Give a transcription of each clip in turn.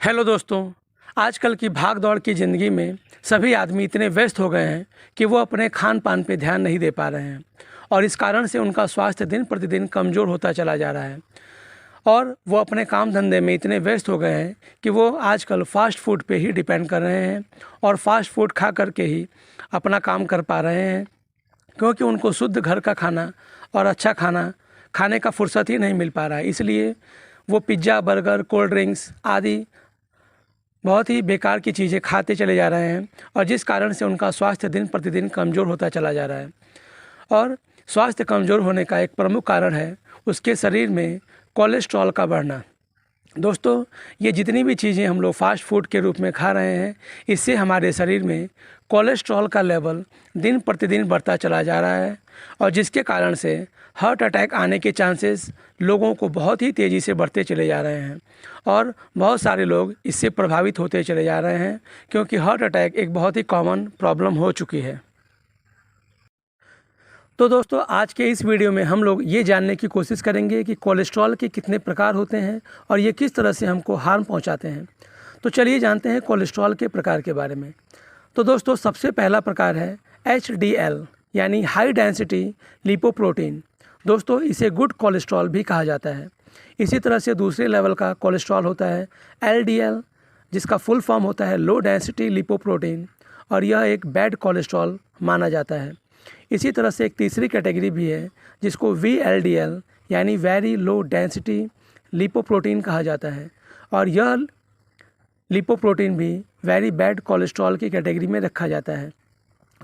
Hello दोस्तों। आजकल की भाग दौड़ की ज़िंदगी में सभी आदमी इतने व्यस्त हो गए हैं कि वो अपने खान पान पे ध्यान नहीं दे पा रहे हैं और इस कारण से उनका स्वास्थ्य दिन प्रतिदिन कमज़ोर होता चला जा रहा है। और वो अपने काम धंधे में इतने व्यस्त हो गए हैं कि वो आजकल फ़ास्ट फूड पे ही डिपेंड कर रहे हैं और फ़ास्ट फूड खा कर के ही अपना काम कर पा रहे हैं, क्योंकि उनको शुद्ध घर का खाना और अच्छा खाना खाने का फुर्सत ही नहीं मिल पा रहा है। इसलिए वो पिज़्ज़ा, बर्गर, कोल्ड ड्रिंक्स आदि बहुत ही बेकार की चीज़ें खाते चले जा रहे हैं और जिस कारण से उनका स्वास्थ्य दिन प्रतिदिन कमज़ोर होता चला जा रहा है। और स्वास्थ्य कमज़ोर होने का एक प्रमुख कारण है उसके शरीर में कोलेस्ट्रॉल का बढ़ना। दोस्तों, ये जितनी भी चीज़ें हम लोग फास्ट फूड के रूप में खा रहे हैं, इससे हमारे शरीर में कोलेस्ट्रॉल का लेवल दिन प्रतिदिन बढ़ता चला जा रहा है और जिसके कारण से हार्ट अटैक आने के चांसेस लोगों को बहुत ही तेज़ी से बढ़ते चले जा रहे हैं और बहुत सारे लोग इससे प्रभावित होते चले जा रहे हैं, क्योंकि हार्ट अटैक एक बहुत ही कॉमन प्रॉब्लम हो चुकी है। तो दोस्तों, आज के इस वीडियो में हम लोग ये जानने की कोशिश करेंगे कि कोलेस्ट्रॉल के कितने प्रकार होते हैं और ये किस तरह से हमको हार्म पहुंचाते हैं। तो चलिए जानते हैं कोलेस्ट्रॉल के प्रकार के बारे में। तो दोस्तों, सबसे पहला प्रकार है HDL यानी हाई डेंसिटी लिपोप्रोटीन। दोस्तों, इसे गुड कोलेस्ट्रॉल भी कहा जाता है। इसी तरह से दूसरे लेवल का कोलेस्ट्रॉल होता है LDL, जिसका फुल फॉर्म होता है लो डेंसिटी लिपोप्रोटीन, और यह एक बैड कोलेस्ट्रॉल माना जाता है। इसी तरह से एक तीसरी कैटेगरी भी है जिसको VLDL यानी वेरी लो डेंसिटी लिपोप्रोटीन कहा जाता है, और यह लिपोप्रोटीन भी वेरी बैड कोलेस्ट्रॉल की कैटेगरी में रखा जाता है।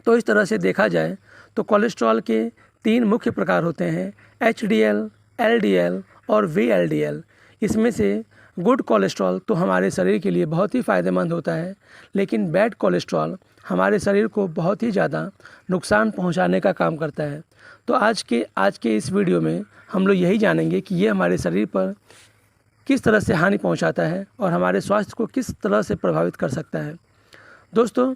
तो इस तरह से देखा जाए तो कोलेस्ट्रॉल के 3 मुख्य प्रकार होते हैं, HDL, LDL और VLDL। इसमें से गुड कोलेस्ट्रॉल तो हमारे शरीर के लिए बहुत ही फ़ायदेमंद होता है, लेकिन बैड कोलेस्ट्रॉल हमारे शरीर को बहुत ही ज़्यादा नुकसान पहुंचाने का काम करता है। तो आज के इस वीडियो में हम लोग यही जानेंगे कि ये हमारे शरीर पर किस तरह से हानि पहुंचाता है और हमारे स्वास्थ्य को किस तरह से प्रभावित कर सकता है। दोस्तों,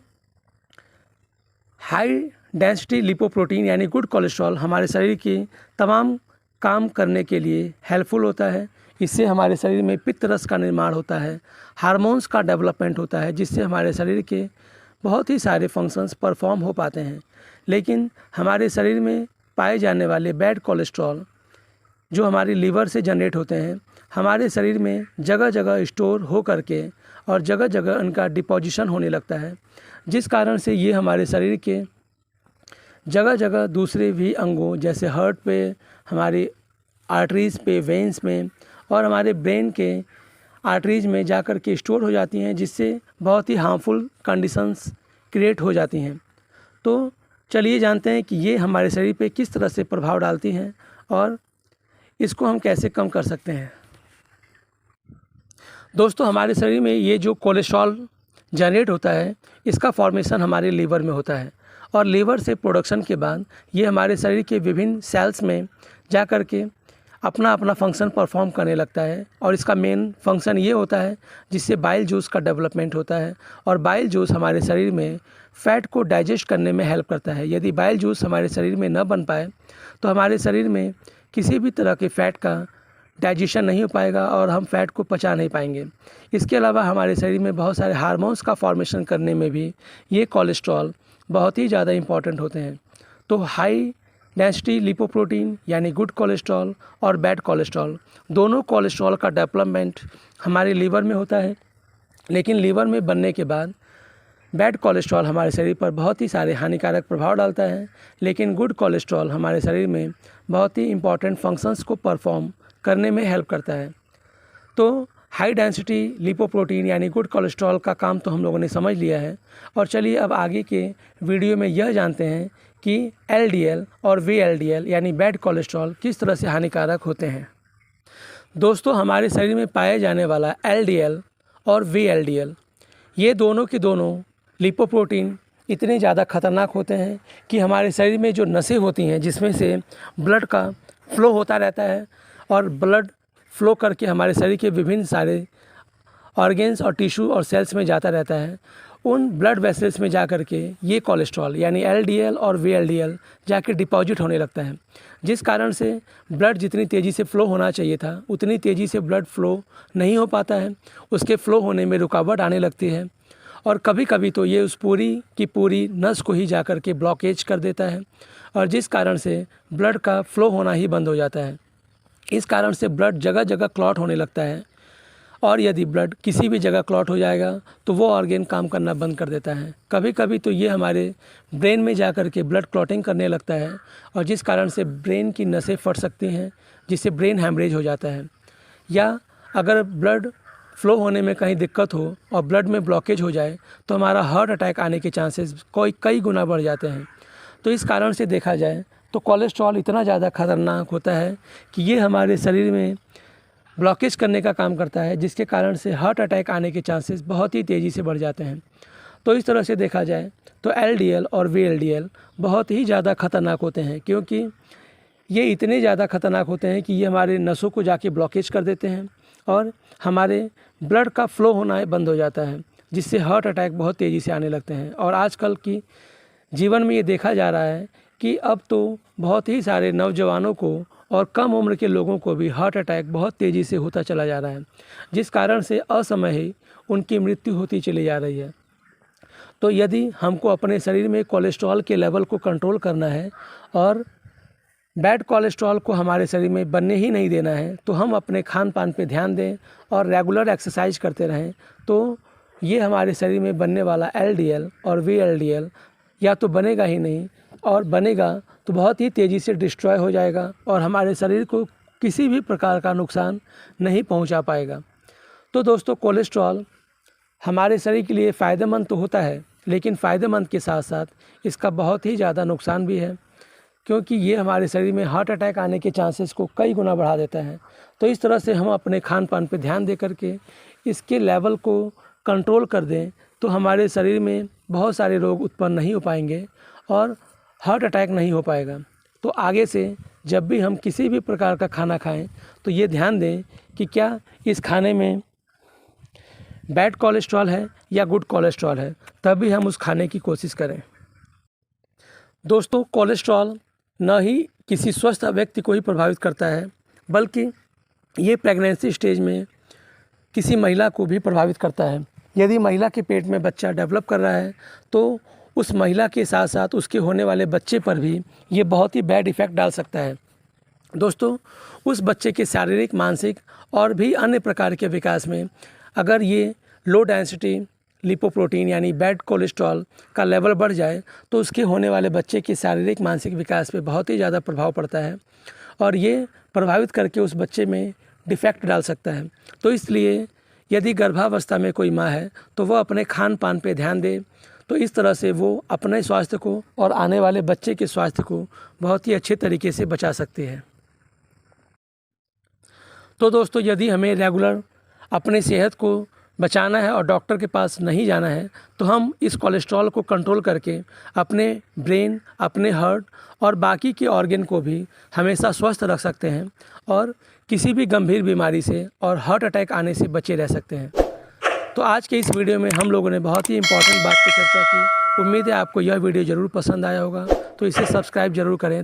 हाई डेंसिटी लिपोप्रोटीन यानी गुड कोलेस्ट्रॉल हमारे शरीर के तमाम काम करने के लिए हेल्पफुल होता है। इससे हमारे शरीर में पित्त रस का निर्माण होता है, हार्मोन्स का डेवलपमेंट होता है, जिससे हमारे शरीर के बहुत ही सारे फंक्शंस परफॉर्म हो पाते हैं। लेकिन हमारे शरीर में पाए जाने वाले बैड कोलेस्ट्रॉल जो हमारी लीवर से जनरेट होते हैं, हमारे शरीर में जगह जगह स्टोर हो करके और जगह जगह उनका डिपोजिशन होने लगता है, जिस कारण से ये हमारे शरीर के जगह जगह दूसरे भी अंगों जैसे हार्ट पे, हमारी आर्टरीज़ पे, वेंस में और हमारे ब्रेन के आर्टरीज़ में जाकर के स्टोर हो जाती हैं, जिससे बहुत ही हार्मफुल कंडीशंस क्रिएट हो जाती हैं। तो चलिए जानते हैं कि ये हमारे शरीर पे किस तरह से प्रभाव डालती हैं और इसको हम कैसे कम कर सकते हैं। दोस्तों, हमारे शरीर में ये जो कोलेस्ट्रॉल जनरेट होता है, इसका फॉर्मेशन हमारे लीवर में होता है और लीवर से प्रोडक्शन के बाद ये हमारे शरीर के विभिन्न सेल्स में जा कर के अपना अपना फंक्शन परफॉर्म करने लगता है। और इसका मेन फंक्शन ये होता है जिससे बाइल जूस का डेवलपमेंट होता है, और बाइल जूस हमारे शरीर में फ़ैट को डाइजेस्ट करने में हेल्प करता है। यदि बाइल जूस हमारे शरीर में न बन पाए तो हमारे शरीर में किसी भी तरह के फ़ैट का डाइजेशन नहीं हो पाएगा और हम फ़ैट को पचा नहीं पाएंगे। इसके अलावा हमारे शरीर में बहुत सारे हार्मोन्स का फॉर्मेशन करने में भी ये कोलेस्ट्रॉल बहुत ही ज़्यादा इम्पॉर्टेंट होते हैं। तो हाई डेंसिटी लिपोप्रोटीन यानी गुड कोलेस्ट्रॉल और बैड कोलेस्ट्रॉल, दोनों कोलेस्ट्रॉल का डेवलपमेंट हमारे लीवर में होता है, लेकिन लीवर में बनने के बाद बैड कोलेस्ट्रॉल हमारे शरीर पर बहुत ही सारे हानिकारक प्रभाव डालता है, लेकिन गुड कोलेस्ट्रॉल हमारे शरीर में बहुत ही इम्पॉर्टेंट फंक्शंस को परफॉर्म करने में हेल्प करता है। तो हाई डेंसिटी लिपोप्रोटीन यानी गुड कोलेस्ट्रॉल का काम तो हम लोगों ने समझ लिया है, और चलिए अब आगे के वीडियो में यह जानते हैं कि LDL और VLDL यानी बैड कोलेस्ट्रॉल किस तरह से हानिकारक होते हैं। दोस्तों, हमारे शरीर में पाए जाने वाला LDL और VLDL, ये दोनों के दोनों लिपोप्रोटीन इतने ज़्यादा खतरनाक होते हैं कि हमारे शरीर में जो नसें होती हैं जिसमें से ब्लड का फ्लो होता रहता है और ब्लड फ्लो करके हमारे शरीर के विभिन्न सारे ऑर्गेन्स और टिश्यू और सेल्स में जाता रहता है, उन ब्लड वेसल्स में जा कर के ये कोलेस्ट्रॉल यानी LDL और VLDL जाके डिपॉजिट होने लगता है, जिस कारण से ब्लड जितनी तेज़ी से फ़्लो होना चाहिए था उतनी तेज़ी से ब्लड फ़्लो नहीं हो पाता है। उसके फ़्लो होने में रुकावट आने लगती है और कभी कभी तो ये उस पूरी की पूरी नस को ही जा कर के ब्लॉकेज कर देता है और जिस कारण से ब्लड का फ़्लो होना ही बंद हो जाता है। इस कारण से ब्लड जगह जगह क्लॉट होने लगता है और यदि ब्लड किसी भी जगह क्लॉट हो जाएगा तो वो ऑर्गेन काम करना बंद कर देता है। कभी कभी तो ये हमारे ब्रेन में जा कर के ब्लड क्लॉटिंग करने लगता है और जिस कारण से ब्रेन की नसें फट सकती हैं, जिससे ब्रेन हैमरेज हो जाता है। या अगर ब्लड फ़्लो होने में कहीं दिक्कत हो और ब्लड में ब्लॉकेज हो जाए तो हमारा हार्ट अटैक आने के चांसेस कई गुना बढ़ जाते हैं। तो इस कारण से देखा जाए तो कोलेस्ट्रॉल इतना ज़्यादा खतरनाक होता है कि ये हमारे शरीर में ब्लॉकेज करने का काम करता है, जिसके कारण से हार्ट अटैक आने के चांसेस बहुत ही तेज़ी से बढ़ जाते हैं। तो इस तरह से देखा जाए तो LDL और VLDL बहुत ही ज़्यादा खतरनाक होते हैं, क्योंकि ये इतने ज़्यादा खतरनाक होते हैं कि ये हमारे नसों को जाके ब्लॉकेज कर देते हैं और हमारे ब्लड का फ़्लो होना बंद हो जाता है, जिससे हार्ट अटैक बहुत तेज़ी से आने लगते हैं। और आजकल की जीवन में ये देखा जा रहा है कि अब तो बहुत ही सारे नौजवानों को और कम उम्र के लोगों को भी हार्ट अटैक बहुत तेज़ी से होता चला जा रहा है, जिस कारण से असमय ही उनकी मृत्यु होती चली जा रही है। तो यदि हमको अपने शरीर में कोलेस्ट्रॉल के लेवल को कंट्रोल करना है और बैड कोलेस्ट्रॉल को हमारे शरीर में बनने ही नहीं देना है, तो हम अपने खान पान पे ध्यान दें और रेगुलर एक्सरसाइज करते रहें। तो ये हमारे शरीर में बनने वाला LDL और VLDL या तो बनेगा ही नहीं, और बनेगा तो बहुत ही तेज़ी से डिस्ट्रॉय हो जाएगा और हमारे शरीर को किसी भी प्रकार का नुकसान नहीं पहुंचा पाएगा। तो दोस्तों, कोलेस्ट्रॉल हमारे शरीर के लिए फ़ायदेमंद तो होता है, लेकिन फ़ायदेमंद के साथ साथ इसका बहुत ही ज़्यादा नुकसान भी है, क्योंकि ये हमारे शरीर में हार्ट अटैक आने के चांसेस को कई गुना बढ़ा देता है। तो इस तरह से हम अपने खान पान पर ध्यान दे करके इसके लेवल को कंट्रोल कर दें तो हमारे शरीर में बहुत सारे रोग उत्पन्न नहीं हो पाएंगे और हार्ट अटैक नहीं हो पाएगा। तो आगे से जब भी हम किसी भी प्रकार का खाना खाएं तो ये ध्यान दें कि क्या इस खाने में बैड कोलेस्ट्रॉल है या गुड कोलेस्ट्रॉल है, तभी हम उस खाने की कोशिश करें। दोस्तों, कोलेस्ट्रॉल न ही किसी स्वस्थ व्यक्ति को ही प्रभावित करता है, बल्कि ये प्रेगनेंसी स्टेज में किसी महिला को भी प्रभावित करता है। यदि महिला के पेट में बच्चा डेवलप कर रहा है तो उस महिला के साथ साथ उसके होने वाले बच्चे पर भी ये बहुत ही बैड इफ़ेक्ट डाल सकता है। दोस्तों, उस बच्चे के शारीरिक, मानसिक और भी अन्य प्रकार के विकास में अगर ये लो डेंसिटी लिपोप्रोटीन यानी बैड कोलेस्ट्रॉल का लेवल बढ़ जाए तो उसके होने वाले बच्चे के शारीरिक, मानसिक विकास पे बहुत ही ज़्यादा प्रभाव पड़ता है और ये प्रभावित करके उस बच्चे में डिफेक्ट डाल सकता है। तो इसलिए यदि गर्भावस्था में कोई माँ है तो वह अपने खान पान पे ध्यान दे, तो इस तरह से वो अपने स्वास्थ्य को और आने वाले बच्चे के स्वास्थ्य को बहुत ही अच्छे तरीके से बचा सकती है। तो दोस्तों, यदि हमें रेगुलर अपने सेहत को बचाना है और डॉक्टर के पास नहीं जाना है तो हम इस कोलेस्ट्रॉल को कंट्रोल करके अपने ब्रेन, अपने हार्ट और बाकी के ऑर्गन को भी हमेशा स्वस्थ रख सकते हैं और किसी भी गंभीर बीमारी से और हार्ट अटैक आने से बचे रह सकते हैं। तो आज के इस वीडियो में हम लोगों ने बहुत ही इंपॉर्टेंट बात पर चर्चा की। उम्मीद है आपको यह वीडियो ज़रूर पसंद आया होगा, तो इसे सब्सक्राइब ज़रूर करें।